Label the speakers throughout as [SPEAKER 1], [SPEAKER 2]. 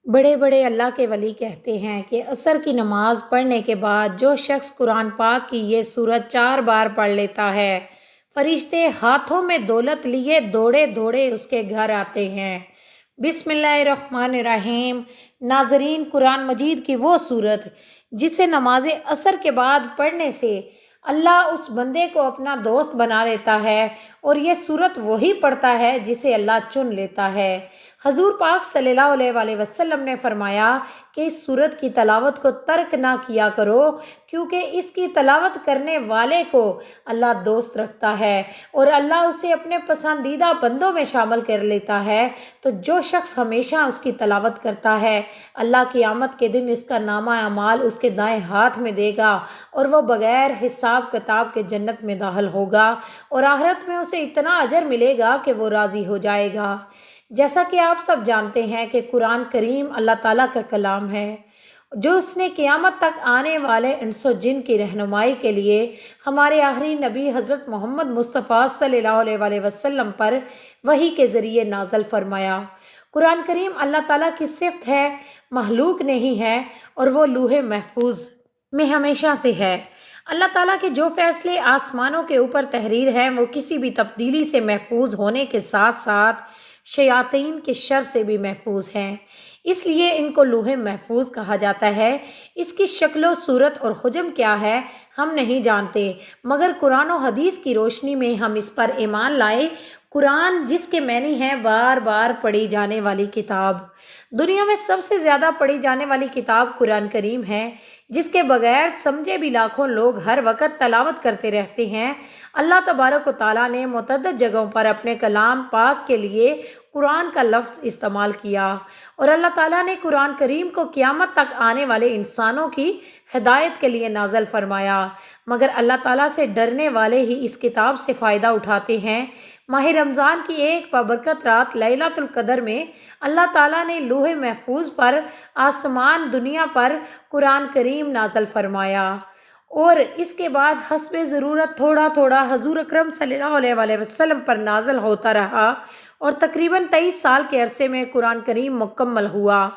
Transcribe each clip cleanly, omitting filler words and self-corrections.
[SPEAKER 1] بڑے بڑے اللہ کے ولی کہتے ہیں کہ عصر کی نماز پڑھنے کے بعد جو شخص قرآن پاک کی یہ سورت 4 بار پڑھ لیتا ہے، فرشتے ہاتھوں میں دولت لیے دوڑے دوڑے اس کے گھر آتے ہیں۔ بسم اللہ الرحمن الرحیم۔ ناظرین، قرآن مجید کی وہ سورت جسے نماز عصر کے بعد پڑھنے سے اللہ اس بندے کو اپنا دوست بنا لیتا ہے، اور یہ سورت وہی پڑھتا ہے جسے اللہ چن لیتا ہے۔ حضور پاک صلی اللہ علیہ وآلہ وسلم نے فرمایا کہ اس سورت کی تلاوت کو ترک نہ کیا کرو، کیونکہ اس کی تلاوت کرنے والے کو اللہ دوست رکھتا ہے اور اللہ اسے اپنے پسندیدہ بندوں میں شامل کر لیتا ہے۔ تو جو شخص ہمیشہ اس کی تلاوت کرتا ہے، اللہ قیامت کے دن اس کا نامہ اعمال اس کے دائیں ہاتھ میں دے گا اور وہ بغیر حساب کتاب کے جنت میں داخل ہوگا، اور آخرت میں اسے اتنا اجر ملے گا کہ وہ راضی ہو جائے گا۔ جیسا کہ آپ سب جانتے ہیں کہ قرآن کریم اللہ تعالیٰ کا کلام ہے، جو اس نے قیامت تک آنے والے انس و جن کی رہنمائی کے لیے ہمارے آخری نبی حضرت محمد مصطفیٰ صلی اللہ علیہ وآلہ وسلم پر وحی کے ذریعے نازل فرمایا۔ قرآن کریم اللہ تعالیٰ کی صفت ہے، مخلوق نہیں ہے، اور وہ لوح محفوظ میں ہمیشہ سے ہے۔ اللہ تعالیٰ کے جو فیصلے آسمانوں کے اوپر تحریر ہیں، وہ کسی بھی تبدیلی سے محفوظ ہونے کے ساتھ ساتھ شیاطین کے شر سے بھی محفوظ ہیں، اس لیے ان کو لوح محفوظ کہا جاتا ہے۔ اس کی شکل و صورت اور حجم کیا ہے ہم نہیں جانتے، مگر قرآن و حدیث کی روشنی میں ہم اس پر ایمان لائے۔ قرآن، جس کے معنی ہے بار بار پڑھی جانے والی کتاب، دنیا میں سب سے زیادہ پڑھی جانے والی کتاب قرآن کریم ہے، جس کے بغیر سمجھے بھی لاکھوں لوگ ہر وقت تلاوت کرتے رہتے ہیں۔ اللہ تبارک و تعالیٰ نے متعدد جگہوں پر اپنے کلام پاک کے لیے قرآن کا لفظ استعمال کیا، اور اللہ تعالیٰ نے قرآن کریم کو قیامت تک آنے والے انسانوں کی ہدایت کے لیے نازل فرمایا، مگر اللہ تعالیٰ سے ڈرنے والے ہی اس کتاب سے فائدہ اٹھاتے ہیں۔ ماہ رمضان کی ایک بابرکت رات لیلۃ القدر میں اللہ تعالیٰ نے لوح محفوظ پر آسمان دنیا پر قرآن کریم نازل فرمایا، اور اس کے بعد حسب ضرورت تھوڑا تھوڑا حضور اکرم صلی اللہ علیہ وآلہ وسلم پر نازل ہوتا رہا، اور تقریباً 23 سال کے عرصے میں قرآن کریم مکمل ہوا۔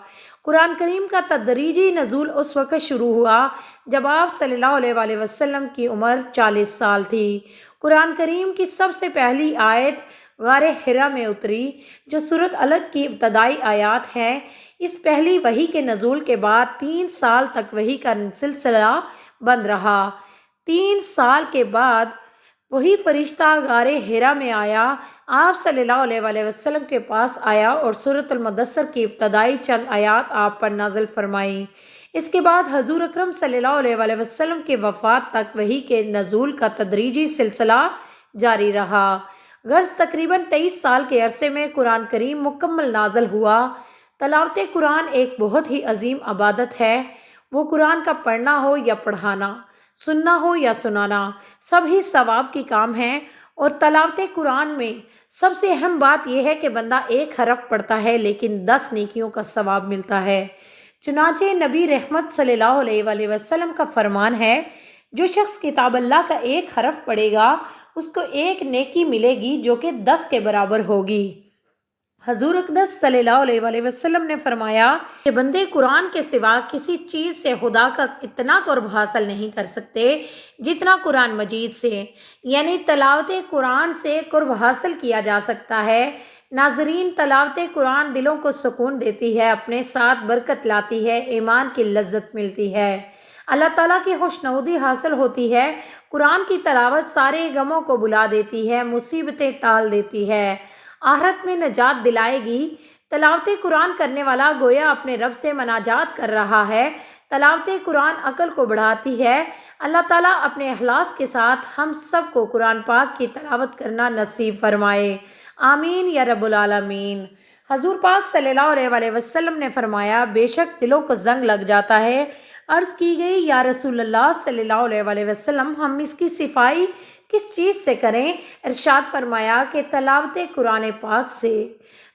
[SPEAKER 1] قرآن کریم کا تدریجی نزول اس وقت شروع ہوا جب آپ صلی اللہ علیہ وآلہ وسلم کی عمر 40 سال تھی۔ قرآن کریم کی سب سے پہلی آیت غار حرا میں اتری، جو سورۃ الگ کی ابتدائی آیات ہے۔ اس پہلی وحی کے نزول کے بعد 3 سال تک وحی کا سلسلہ بند رہا۔ 3 سال کے بعد وہی فرشتہ غار حرا میں آیا، آپ صلی اللہ علیہ وآلہ وسلم کے پاس آیا اور سورۃ المدثر کی ابتدائی چند آیات آپ پر نازل فرمائی۔ اس کے بعد حضور اکرم صلی اللہ علیہ وآلہ وسلم کے وفات تک وحی کے نزول کا تدریجی سلسلہ جاری رہا۔ غرض تقریباً 23 سال کے عرصے میں قرآن کریم مکمل نازل ہوا۔ تلاوت قرآن ایک بہت ہی عظیم عبادت ہے۔ وہ قرآن کا پڑھنا ہو یا پڑھانا، سننا ہو یا سنانا، سب ہی ثواب کی کام ہے، اور تلاوت قرآن میں سب سے اہم بات یہ ہے کہ بندہ ایک حرف پڑھتا ہے لیکن 10 نیکیوں کا ثواب ملتا ہے۔ چنانچہ نبی رحمت صلی اللہ علیہ وآلہ وسلم کا فرمان ہے، جو شخص کتاب اللہ کا ایک حرف پڑھے گا اس کو ایک نیکی ملے گی جو کہ 10 کے برابر ہوگی۔ حضور اقدس صلی اللہ علیہ وآلہ وسلم نے فرمایا کہ بندے قرآن کے سوا کسی چیز سے خدا کا اتنا قرب حاصل نہیں کر سکتے جتنا قرآن مجید سے، یعنی تلاوت قرآن سے قرب حاصل کیا جا سکتا ہے۔ ناظرین، تلاوت قرآن دلوں کو سکون دیتی ہے، اپنے ساتھ برکت لاتی ہے، ایمان کی لذت ملتی ہے، اللہ تعالیٰ کی خوشنودی حاصل ہوتی ہے۔ قرآن کی تلاوت سارے غموں کو بھلا دیتی ہے، مصیبتیں ٹال دیتی ہے، آخرت میں نجات دلائے گی۔ تلاوت قرآن کرنے والا گویا اپنے رب سے مناجات کر رہا ہے۔ تلاوت قرآن عقل کو بڑھاتی ہے۔ اللہ تعالیٰ اپنے اخلاص کے ساتھ ہم سب کو قرآن پاک کی تلاوت کرنا نصیب فرمائے، آمین یا رب العالمین۔ حضور پاک صلی اللہ علیہ وآلہ وسلم نے فرمایا، بے شک دلوں کو زنگ لگ جاتا ہے۔ عرض کی گئی، یا رسول اللہ صلی اللہ علیہ وآلہ وسلم، ہم اس کی صفائی کس چیز سے کریں؟ ارشاد فرمایا کہ تلاوت قرآن پاک سے۔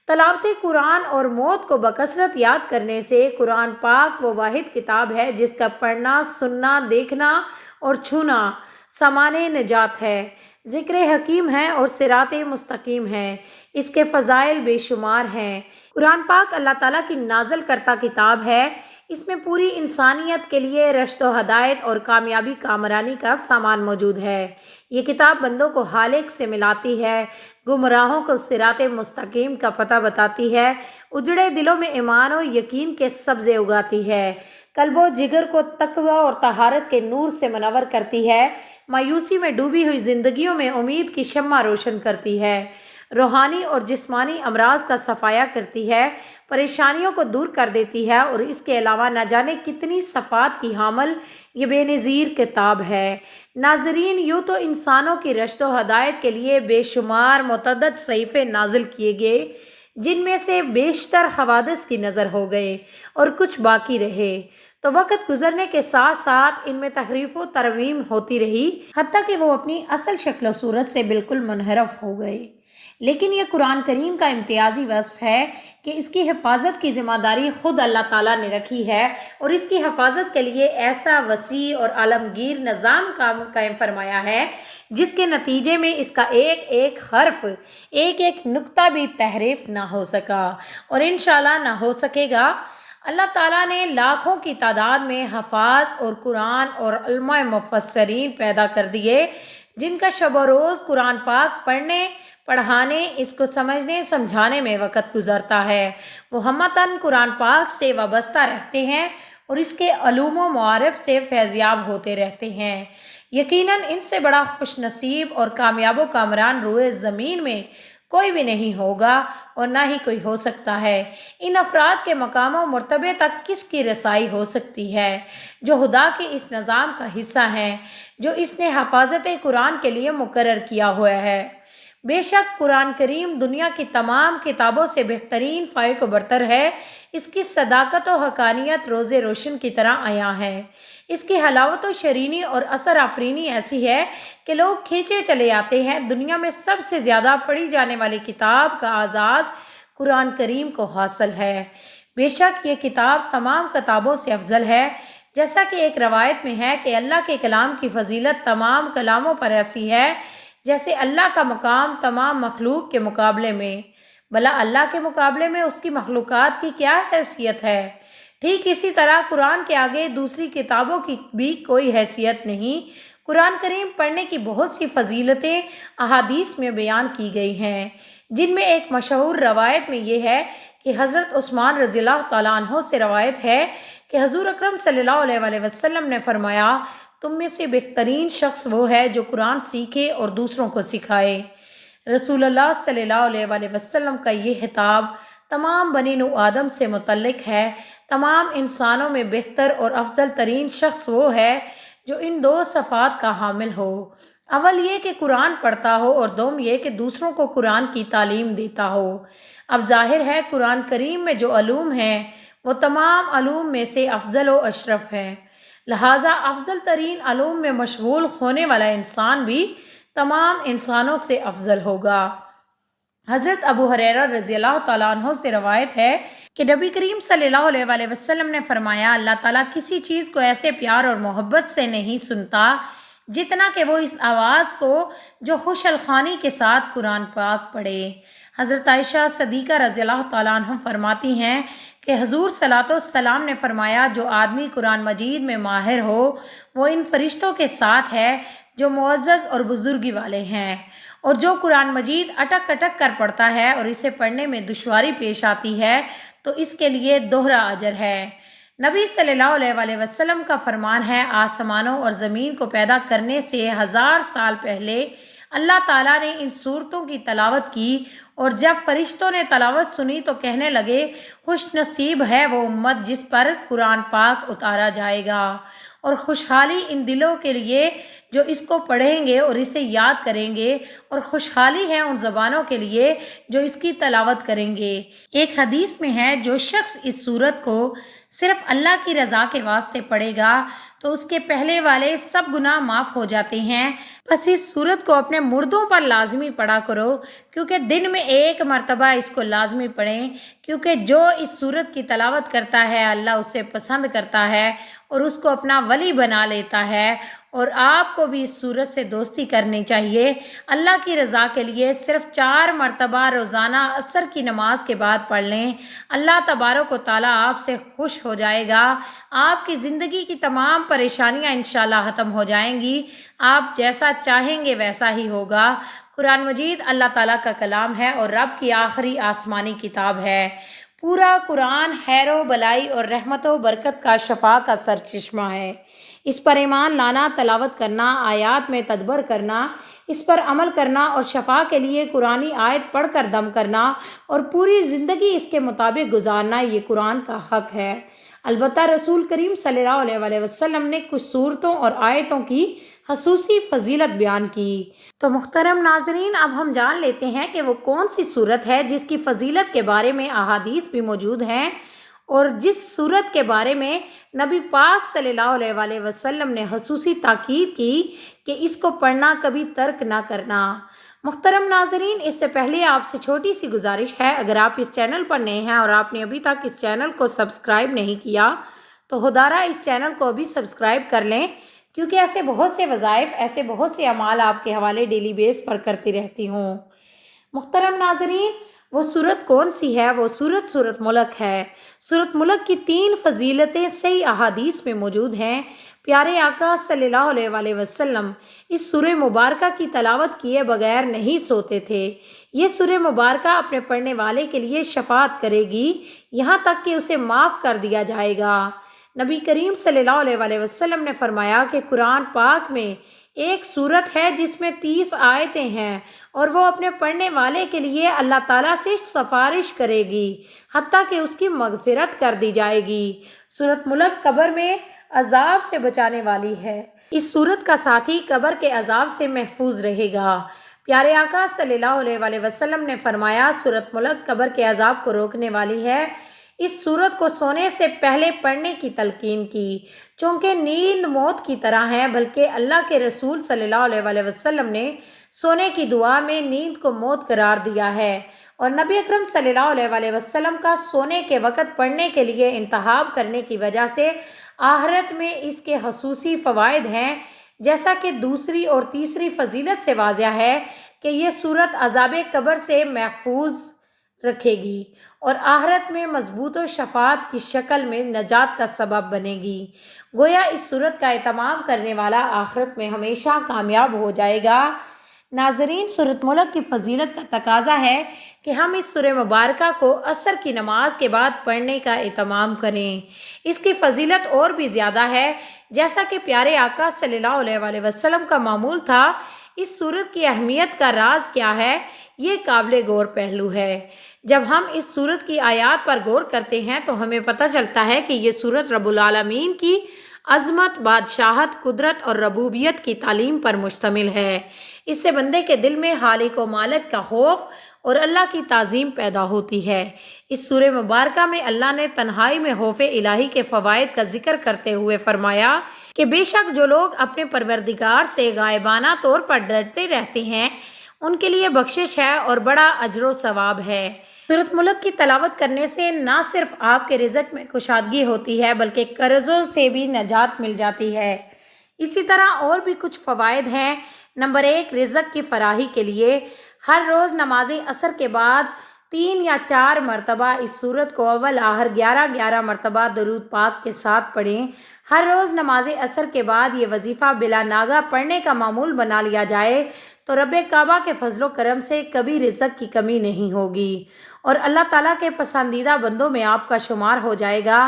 [SPEAKER 1] تلاوت قرآن اور موت کو بکثرت یاد کرنے سے۔ قرآن پاک وہ واحد کتاب ہے جس کا پڑھنا، سننا، دیکھنا اور چھونا سامان نجات ہے، ذکر حکیم ہے اور صراط مستقیم ہے۔ اس کے فضائل بے شمار ہیں۔ قرآن پاک اللہ تعالیٰ کی نازل کرتا کتاب ہے۔ اس میں پوری انسانیت کے لیے رشد و ہدایت اور کامیابی کامرانی کا سامان موجود ہے۔ یہ کتاب بندوں کو خالق سے ملاتی ہے، گمراہوں کو صراط مستقیم کا پتہ بتاتی ہے، اجڑے دلوں میں ایمان و یقین کے سبزے اگاتی ہے، قلب و جگر کو تقوی اور طہارت کے نور سے منور کرتی ہے، مایوسی میں ڈوبی ہوئی زندگیوں میں امید کی شمع روشن کرتی ہے، روحانی اور جسمانی امراض کا صفایا کرتی ہے، پریشانیوں کو دور کر دیتی ہے، اور اس کے علاوہ نہ جانے کتنی صفات کی حامل یہ بے نظیر کتاب ہے۔ ناظرین، یوں تو انسانوں کی رشد و ہدایت کے لیے بے شمار متعدد صحیفے نازل کیے گئے، جن میں سے بیشتر حوادث کی نظر ہو گئے اور کچھ باقی رہے، تو وقت گزرنے کے ساتھ ساتھ ان میں تحریف و ترمیم ہوتی رہی، حتیٰ کہ وہ اپنی اصل شکل و صورت سے بالکل منحرف ہو گئے۔ لیکن یہ قرآن کریم کا امتیازی وصف ہے کہ اس کی حفاظت کی ذمہ داری خود اللہ تعالیٰ نے رکھی ہے، اور اس کی حفاظت کے لیے ایسا وسیع اور عالمگیر نظام قائم فرمایا ہے جس کے نتیجے میں اس کا ایک ایک حرف، ایک ایک نقطہ بھی تحریف نہ ہو سکا، اور انشاءاللہ نہ ہو سکے گا۔ اللہ تعالیٰ نے لاکھوں کی تعداد میں حفاظ اور قرآن اور علماء مفسرین پیدا کر دیے، جن کا شب و روز قرآن پاک پڑھنے، پڑھانے، اس کو سمجھنے سمجھانے میں وقت گزرتا ہے۔ وہ ہمتاً قرآن پاک سے وابستہ رہتے ہیں اور اس کے علوم و معارف سے فیضیاب ہوتے رہتے ہیں۔ یقیناً ان سے بڑا خوش نصیب اور کامیاب و کامران روئے زمین میں کوئی بھی نہیں ہوگا اور نہ ہی کوئی ہو سکتا ہے۔ ان افراد کے مقام و مرتبے تک کس کی رسائی ہو سکتی ہے جو خدا کے اس نظام کا حصہ ہیں جو اس نے حفاظت قرآن کے لیے مقرر کیا ہوا ہے۔ بے شک قرآن کریم دنیا کی تمام کتابوں سے بہترین فائق و برتر ہے۔ اس کی صداقت و حقانیت روز روشن کی طرح عیاں ہے۔ اس کی حلاوت و شرینی اور اثر آفرینی ایسی ہے کہ لوگ کھینچے چلے آتے ہیں۔ دنیا میں سب سے زیادہ پڑھی جانے والی کتاب کا اعزاز قرآن کریم کو حاصل ہے۔ بے شک یہ کتاب تمام کتابوں سے افضل ہے، جیسا کہ ایک روایت میں ہے کہ اللہ کے کلام کی فضیلت تمام کلاموں پر ایسی ہے جیسے اللہ کا مقام تمام مخلوق کے مقابلے میں۔ بھلا اللہ کے مقابلے میں اس کی مخلوقات کی کیا حیثیت ہے؟ ٹھیک اسی طرح قرآن کے آگے دوسری کتابوں کی بھی کوئی حیثیت نہیں۔ قرآن کریم پڑھنے کی بہت سی فضیلتیں احادیث میں بیان کی گئی ہیں، جن میں ایک مشہور روایت میں یہ ہے کہ حضرت عثمان رضی اللہ تعالیٰ عنہ سے روایت ہے کہ حضور اکرم صلی اللہ علیہ وسلم نے فرمایا، تم میں سے بہترین شخص وہ ہے جو قرآن سیکھے اور دوسروں کو سکھائے۔ رسول اللہ صلی اللہ علیہ وسلم کا یہ خطاب تمام بنی نوع آدم سے متعلق ہے۔ تمام انسانوں میں بہتر اور افضل ترین شخص وہ ہے جو ان دو صفات کا حامل ہو، اول یہ کہ قرآن پڑھتا ہو، اور دوم یہ کہ دوسروں کو قرآن کی تعلیم دیتا ہو۔ اب ظاہر ہے قرآن کریم میں جو علوم ہیں وہ تمام علوم میں سے افضل و اشرف ہیں، لہٰذا افضل ترین علوم میں مشغول ہونے والا انسان بھی تمام انسانوں سے افضل ہوگا۔ حضرت ابو ہریرہ رضی اللہ تعالیٰ عنہ سے روایت ہے کہ نبی کریم صلی اللہ علیہ وسلم نے فرمایا، اللہ تعالیٰ کسی چیز کو ایسے پیار اور محبت سے نہیں سنتا جتنا کہ وہ اس آواز کو جو خوش الخوانی کے ساتھ قرآن پاک پڑھے۔ حضرت عائشہ صدیقہ رضی اللہ تعالیٰ عنہ فرماتی ہیں کہ حضور صلی اللہ علیہ وسلم نے فرمایا، جو آدمی قرآن مجید میں ماہر ہو وہ ان فرشتوں کے ساتھ ہے جو معزز اور بزرگی والے ہیں، اور جو قرآن مجید اٹک اٹک کر پڑھتا ہے اور اسے پڑھنے میں دشواری پیش آتی ہے تو اس کے لیے دوہرا اجر ہے۔ نبی صلی اللہ علیہ وسلم کا فرمان ہے، آسمانوں اور زمین کو پیدا کرنے سے 1000 سال پہلے اللہ تعالیٰ نے ان صورتوں کی تلاوت کی، اور جب فرشتوں نے تلاوت سنی تو کہنے لگے، خوش نصیب ہے وہ امت جس پر قرآن پاک اتارا جائے گا، اور خوشحالی ان دلوں کے لیے جو اس کو پڑھیں گے اور اسے یاد کریں گے، اور خوشحالی ہے ان زبانوں کے لیے جو اس کی تلاوت کریں گے۔ ایک حدیث میں ہے، جو شخص اس سورت کو صرف اللہ کی رضا کے واسطے پڑھے گا تو اس کے پہلے والے سب گناہ معاف ہو جاتے ہیں۔ بس اس سورت کو اپنے مردوں پر لازمی پڑھا کرو، کیونکہ دن میں ایک مرتبہ اس کو لازمی پڑھیں، کیونکہ جو اس سورت کی تلاوت کرتا ہے اللہ اسے پسند کرتا ہے اور اس کو اپنا ولی بنا لیتا ہے، اور آپ کو بھی اس صورت سے دوستی کرنی چاہیے۔ اللہ کی رضا کے لیے صرف 4 مرتبہ روزانہ عصر کی نماز کے بعد پڑھ لیں، اللہ تبارک و تعالیٰ آپ سے خوش ہو جائے گا۔ آپ کی زندگی کی تمام پریشانیاں انشاءاللہ ختم ہو جائیں گی۔ آپ جیسا چاہیں گے ویسا ہی ہوگا۔ قرآن مجید اللہ تعالیٰ کا کلام ہے اور رب کی آخری آسمانی کتاب ہے۔ پورا قرآن خیر و بلائی اور رحمت و برکت کا شفا کا سرچشمہ ہے۔ اس پر ایمان لانا، تلاوت کرنا، آیات میں تدبر کرنا، اس پر عمل کرنا اور شفا کے لیے قرآنی آیت پڑھ کر دم کرنا اور پوری زندگی اس کے مطابق گزارنا یہ قرآن کا حق ہے۔ البتہ رسول کریم صلی اللہ علیہ وسلم نے کچھ صورتوں اور آیتوں کی خصوصی فضیلت بیان کی۔ تو محترم ناظرین، اب ہم جان لیتے ہیں کہ وہ کون سی صورت ہے جس کی فضیلت کے بارے میں احادیث بھی موجود ہیں اور جس صورت کے بارے میں نبی پاک صلی اللہ علیہ وسلم نے خصوصی تاکید کی کہ اس کو پڑھنا کبھی ترک نہ کرنا۔ محترم ناظرین، اس سے پہلے آپ سے چھوٹی سی گزارش ہے، اگر آپ اس چینل پر نئے ہیں اور آپ نے ابھی تک اس چینل کو سبسکرائب نہیں کیا تو خدارہ اس چینل کو ابھی سبسکرائب کر لیں، کیونکہ ایسے بہت سے وظائف، ایسے بہت سے اعمال آپ کے حوالے ڈیلی بیس پر کرتی رہتی ہوں۔ محترم ناظرین، وہ صورت کون سی ہے؟ وہ صورت ملک ہے۔ صورت ملک کی 3 فضیلتیں صحیح احادیث میں موجود ہیں۔ پیارے آقا صلی اللہ علیہ وسلم اس سورہ مبارکہ کی تلاوت کیے بغیر نہیں سوتے تھے۔ یہ سورہ مبارکہ اپنے پڑھنے والے کے لیے شفاعت کرے گی، یہاں تک کہ اسے معاف کر دیا جائے گا۔ نبی کریم صلی اللہ علیہ وسلم نے فرمایا کہ قرآن پاک میں ایک صورت ہے جس میں 30 آیتیں ہیں اور وہ اپنے پڑھنے والے کے لیے اللہ تعالیٰ سے سفارش کرے گی حتیٰ کہ اس کی مغفرت کر دی جائے گی۔ سورت ملک قبر میں عذاب سے بچانے والی ہے۔ اس سورت کا ساتھی قبر کے عذاب سے محفوظ رہے گا۔ پیارے آقا صلی اللہ علیہ وسلم نے فرمایا، سورت ملک قبر کے عذاب کو روکنے والی ہے۔ اس سورت کو سونے سے پہلے پڑھنے کی تلقین کی، چونکہ نیند موت کی طرح ہے، بلکہ اللہ کے رسول صلی اللہ علیہ وسلم نے سونے کی دعا میں نیند کو موت قرار دیا ہے، اور نبی اکرم صلی اللہ علیہ وسلم کا سونے کے وقت پڑھنے کے لیے انتخاب کرنے کی وجہ سے آخرت میں اس کے خصوصی فوائد ہیں، جیسا کہ دوسری اور تیسری فضیلت سے واضح ہے کہ یہ سورت عذاب قبر سے محفوظ رکھے گی اور آخرت میں مضبوط و شفاعت کی شکل میں نجات کا سبب بنے گی۔ گویا اس سورت کا اہتمام کرنے والا آخرت میں ہمیشہ کامیاب ہو جائے گا۔ ناظرین، سورت ملک کی فضیلت کا تقاضا ہے کہ ہم اس سورہ مبارکہ کو عصر کی نماز کے بعد پڑھنے کا اہتمام کریں۔ اس کی فضیلت اور بھی زیادہ ہے، جیسا کہ پیارے آقا صلی اللہ علیہ وسلم کا معمول تھا۔ اس سورت کی اہمیت کا راز کیا ہے؟ یہ قابل غور پہلو ہے۔ جب ہم اس سورت کی آیات پر غور کرتے ہیں تو ہمیں پتہ چلتا ہے کہ یہ سورت رب العالمین کی عظمت، بادشاہت، قدرت اور ربوبیت کی تعلیم پر مشتمل ہے۔ اس سے بندے کے دل میں خالق و مالک کا خوف اور اللہ کی تعظیم پیدا ہوتی ہے۔ اس سورہ مبارکہ میں اللہ نے تنہائی میں خوف الہی کے فوائد کا ذکر کرتے ہوئے فرمایا کہ بے شک جو لوگ اپنے پروردگار سے غائبانہ طور پر ڈرتے رہتے ہیں ان کے لیے بخشش ہے اور بڑا اجر و ثواب ہے۔ سورت ملک کی تلاوت کرنے سے نہ صرف آپ کے رزق میں کشادگی ہوتی ہے بلکہ قرضوں سے بھی نجات مل جاتی ہے۔ اسی طرح اور بھی کچھ فوائد ہیں۔ نمبر 1، رزق کی فراہی کے لیے ہر روز نماز عصر کے بعد 3 یا 4 مرتبہ اس سورت کو اول آخر 11 مرتبہ درود پاک کے ساتھ پڑھیں۔ ہر روز نماز عصر کے بعد یہ وظیفہ بلا ناغہ پڑھنے کا معمول بنا لیا جائے تو رب کعبہ کے فضل و کرم سے کبھی رزق کی کمی نہیں ہوگی اور اللہ تعالیٰ کے پسندیدہ بندوں میں آپ کا شمار ہو جائے گا۔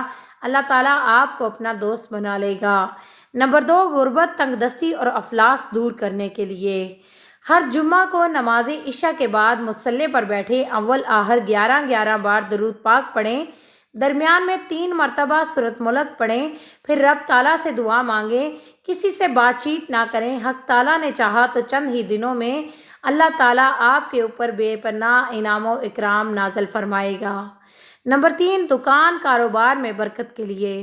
[SPEAKER 1] اللہ تعالیٰ آپ کو اپنا دوست بنا لے گا۔ نمبر 2، غربت، تنگ دستی اور افلاس دور کرنے کے لیے ہر جمعہ کو نماز عشاء کے بعد مصلی پر بیٹھے اول آخر 11 بار درود پاک پڑھیں، درمیان میں 3 مرتبہ سورت ملک پڑھیں، پھر رب تعالیٰ سے دعا مانگیں، کسی سے بات چیت نہ کریں۔ حق تعالیٰ نے چاہا تو چند ہی دنوں میں اللہ تعالیٰ آپ کے اوپر بے پناہ انعام و اکرام نازل فرمائے گا۔ نمبر 3، دکان کاروبار میں برکت کے لیے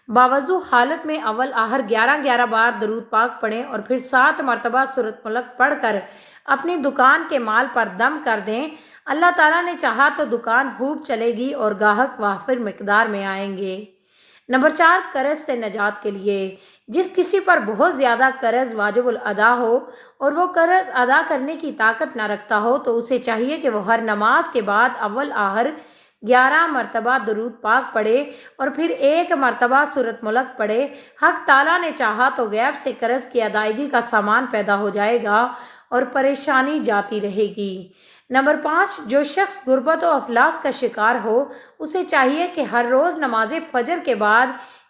[SPEAKER 1] باوضو حالت میں اول آخر 11 بار درود پاک پڑھیں اور پھر 7 مرتبہ سورت ملک پڑھ کر اپنی دکان کے مال پر دم کر دیں۔ اللہ تعالیٰ نے چاہا تو دکان خوب چلے گی اور گاہک وافر مقدار میں آئیں گے۔ نمبر 4، قرض سے نجات کے لیے جس کسی پر بہت زیادہ قرض واجب الادا ہو اور وہ قرض ادا کرنے کی طاقت نہ رکھتا ہو تو اسے چاہیے کہ وہ ہر نماز کے بعد اول آخر 11 مرتبہ درود پاک پڑھے اور پھر 1 مرتبہ سورۃ ملک پڑھے۔ حق تعالیٰ نے چاہا تو غیب سے قرض کی ادائیگی کا سامان پیدا ہو جائے گا اور پریشانی جاتی رہے گی۔ نمبر 5، جو شخص غربت و افلاس کا شکار ہو اسے چاہیے کہ ہر روز نماز فجر کے بعد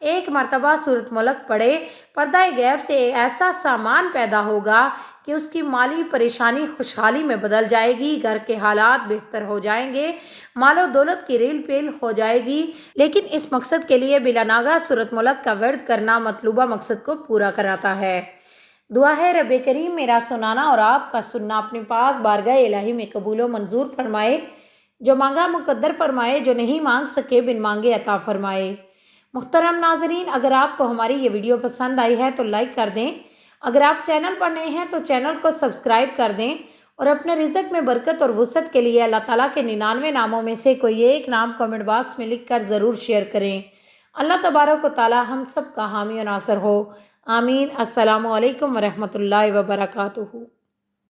[SPEAKER 1] 1 مرتبہ سورۃ ملک پڑھے۔ پردہ غیب سے ایسا سامان پیدا ہوگا کہ اس کی مالی پریشانی خوشحالی میں بدل جائے گی، گھر کے حالات بہتر ہو جائیں گے، مال و دولت کی ریل پیل ہو جائے گی۔ لیکن اس مقصد کے لیے بلا ناغہ سورۃ ملک کا ورد کرنا مطلوبہ مقصد کو پورا کراتا ہے۔ دعا ہے رب کریم میرا سنانا اور آپ کا سننا اپنی پاک بارگاہ الہی میں قبول و منظور فرمائے، جو مانگا مقدر فرمائے، جو نہیں مانگ سکے بن مانگے عطا فرمائے۔ محترم ناظرین، اگر آپ کو ہماری یہ ویڈیو پسند آئی ہے تو لائک کر دیں، اگر آپ چینل پر نئے ہیں تو چینل کو سبسکرائب کر دیں اور اپنے رزق میں برکت اور وسعت کے لیے اللہ تعالیٰ کے 99 ناموں میں سے کوئی ایک نام کمنٹ باکس میں لکھ کر ضرور شیئر کریں۔ اللہ تبارک و تعالیٰ ہم سب کا حامی و ناصر ہو، آمین۔ السلام علیکم ورحمۃ اللہ وبرکاتہ۔